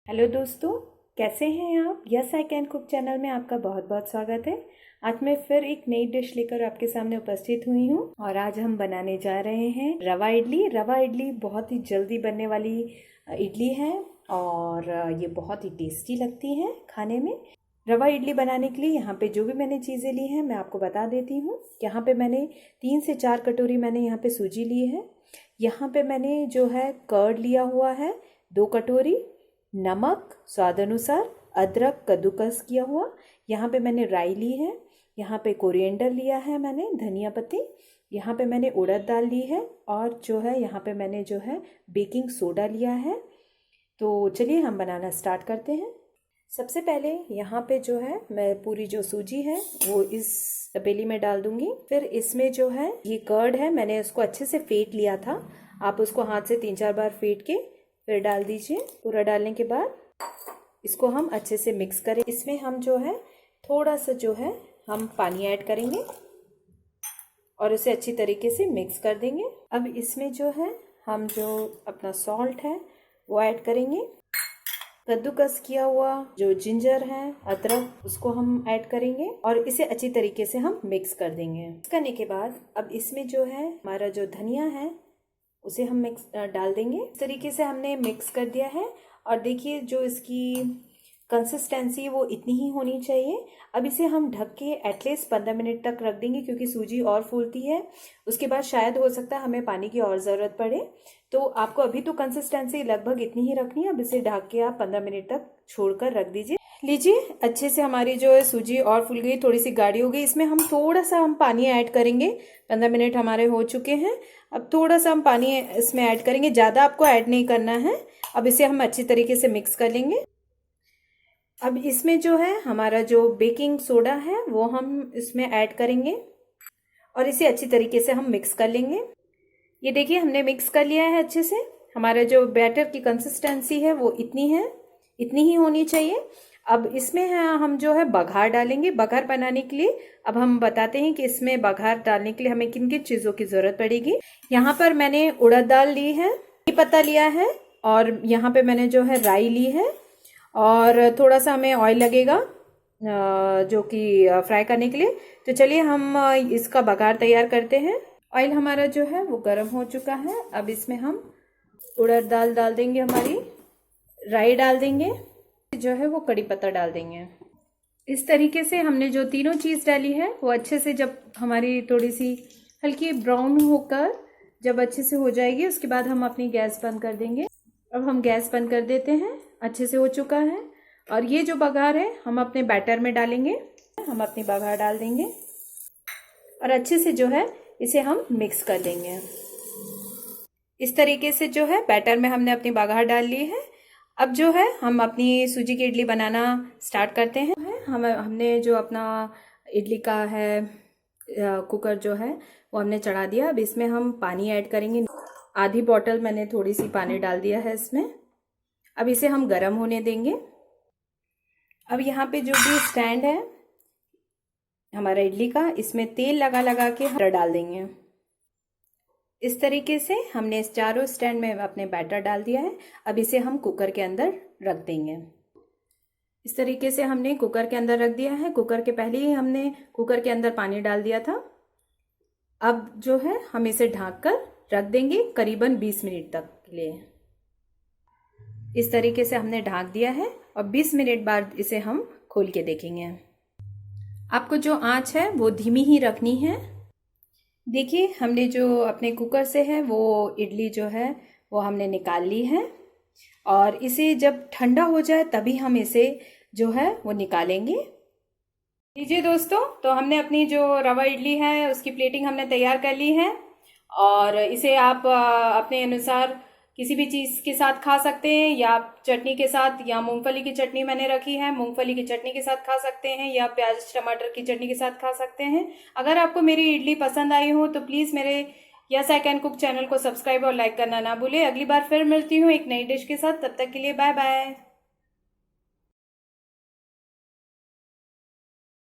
Hello दोस्तों, कैसे हैं आप। Yes I can cook channel में आपका बहुत बहुत स्वागत है। आज मैं फिर एक नई डिश लेकर आपके सामने उपस्थित हुई हूँ और आज हम बनाने जा रहे हैं रवा इडली। रवा इडली बहुत ही जल्दी बनने वाली इडली है और ये बहुत ही टेस्टी लगती है खाने में। रवा इडली बनाने के लिए यहाँ पे जो भी मैंने चीज़ें ली हैं मैं आपको बता देती हूँ। यहाँ पे मैंने 3 से 4 कटोरी मैंने यहाँ पे सूजी ली है। यहाँ पे मैंने जो है कर्ड लिया हुआ है 2 कटोरी, नमक स्वाद अनुसार, अदरक कद्दूकस किया हुआ, यहाँ पे मैंने राई ली है, यहाँ पे कोरिएंडर लिया है मैंने, धनिया पत्ती, यहाँ पे मैंने उड़द दाल ली है और जो है यहाँ पे मैंने जो है बेकिंग सोडा लिया है। तो चलिए हम बनाना स्टार्ट करते हैं। सबसे पहले यहाँ पे जो है मैं पूरी जो सूजी है वो इस तपेली में डाल दूंगी। फिर इसमें जो है ये कर्ड है, मैंने उसको अच्छे से फेंट लिया था। आप उसको हाथ से 3-4 बार फेंट के फिर डाल दीजिए। पूरा डालने के बाद इसको हम अच्छे से मिक्स करें। इसमें हम जो है थोड़ा सा जो है हम पानी ऐड करेंगे और उसे अच्छी तरीके से मिक्स कर देंगे। अब इसमें जो है हम जो अपना सॉल्ट है वो ऐड करेंगे। कद्दूकस किया हुआ जो जिंजर है, अदरक, उसको हम ऐड करेंगे और इसे अच्छी तरीके से हम मिक्स कर देंगे। मिक्स करने के बाद अब इसमें जो है हमारा जो धनिया है उसे हम मिक्स डाल देंगे। इस तरीके से हमने मिक्स कर दिया है और देखिए जो इसकी कंसिस्टेंसी वो इतनी ही होनी चाहिए। अब इसे हम ढक के एटलीस्ट 15 मिनट तक रख देंगे क्योंकि सूजी और फूलती है। उसके बाद शायद हो सकता है हमें पानी की और ज़रूरत पड़े। तो आपको अभी तो कंसिस्टेंसी लगभग इतनी ही रखनी है। अब इसे ढक के आप 15 मिनट तक छोड़कर रख दीजिए। लीजिए अच्छे से हमारी जो है सूजी और फूल गई, थोड़ी सी गाढ़ी हो गई। इसमें हम थोड़ा सा हम पानी ऐड करेंगे। 15 मिनट हमारे हो चुके हैं। अब थोड़ा सा हम पानी इसमें ऐड करेंगे, ज़्यादा आपको ऐड नहीं करना है। अब इसे हम अच्छी तरीके से मिक्स कर लेंगे। अब इसमें जो है हमारा जो बेकिंग सोडा है वो हम इसमें ऐड करेंगे और इसे अच्छी तरीके से हम मिक्स कर लेंगे। ये देखिए हमने मिक्स कर लिया है अच्छे से। हमारा जो बैटर की कंसिस्टेंसी है वो इतनी है, इतनी ही होनी चाहिए। अब इसमें हम जो है बघार डालेंगे। बघार बनाने के लिए अब हम बताते हैं कि इसमें बघार डालने के लिए हमें किन किन चीज़ों की ज़रूरत पड़ेगी। यहाँ पर मैंने उड़द दाल ली है, पत्ता लिया है और यहाँ पे मैंने जो है राई ली है और थोड़ा सा हमें ऑयल लगेगा जो कि फ्राई करने के लिए। तो चलिए हम इसका बघार तैयार करते हैं। ऑयल हमारा जो है वो गर्म हो चुका है। अब इसमें हम उड़द दाल डाल देंगे, हमारी राई डाल देंगे, जो है वो कड़ी पत्ता डाल देंगे। इस तरीके से हमने जो तीनों चीज़ डाली है वो अच्छे से जब हमारी थोड़ी सी हल्की ब्राउन होकर जब अच्छे से हो जाएगी उसके बाद हम अपनी गैस बंद कर देंगे। अब हम गैस बंद कर देते हैं। अच्छे से हो चुका है और ये जो बघार है हम अपने बैटर में डालेंगे। हम अपनी बघार डाल देंगे और अच्छे से जो है इसे हम मिक्स कर देंगे। इस तरीके से जो है बैटर में हमने अपनी बघार डाल ली है। अब जो है हम अपनी सूजी की इडली बनाना स्टार्ट करते हैं। हमने जो अपना इडली का है कुकर जो है वो हमने चढ़ा दिया। अब इसमें हम पानी ऐड करेंगे। आधी बोतल मैंने थोड़ी सी पानी डाल दिया है इसमें। अब इसे हम गर्म होने देंगे। अब यहाँ पे जो भी स्टैंड है हमारा इडली का, इसमें तेल लगा लगा के हम डाल देंगे। इस तरीके से हमने इस चारों स्टैंड में अपने बैटर डाल दिया है। अब इसे हम कुकर के अंदर रख देंगे। इस तरीके से हमने कुकर के अंदर रख दिया है। कुकर के पहले ही हमने कुकर के अंदर पानी डाल दिया था। अब जो है हम इसे ढक कर रख देंगे करीबन 20 मिनट तक के लिए। इस तरीके से हमने ढक दिया है और 20 मिनट बाद इसे हम खोल के देखेंगे। आपको जो आंच है वो धीमी ही रखनी है। देखिए हमने जो अपने कुकर से है वो इडली जो है वो हमने निकाल ली है और इसे जब ठंडा हो जाए तभी हम इसे जो है वो निकालेंगे। लीजिए दोस्तों, तो हमने अपनी जो रवा इडली है उसकी प्लेटिंग हमने तैयार कर ली है और इसे आप अपने अनुसार किसी भी चीज़ के साथ खा सकते हैं, या चटनी के साथ, या मूंगफली की चटनी मैंने रखी है, मूंगफली की चटनी के साथ खा सकते हैं, या प्याज टमाटर की चटनी के साथ खा सकते हैं। अगर आपको मेरी इडली पसंद आई हो तो प्लीज़ मेरे yes I can cook channel को सब्सक्राइब और लाइक करना ना भूलें। अगली बार फिर मिलती हूँ एक नई डिश के साथ। तब तक के लिए बाय बाय।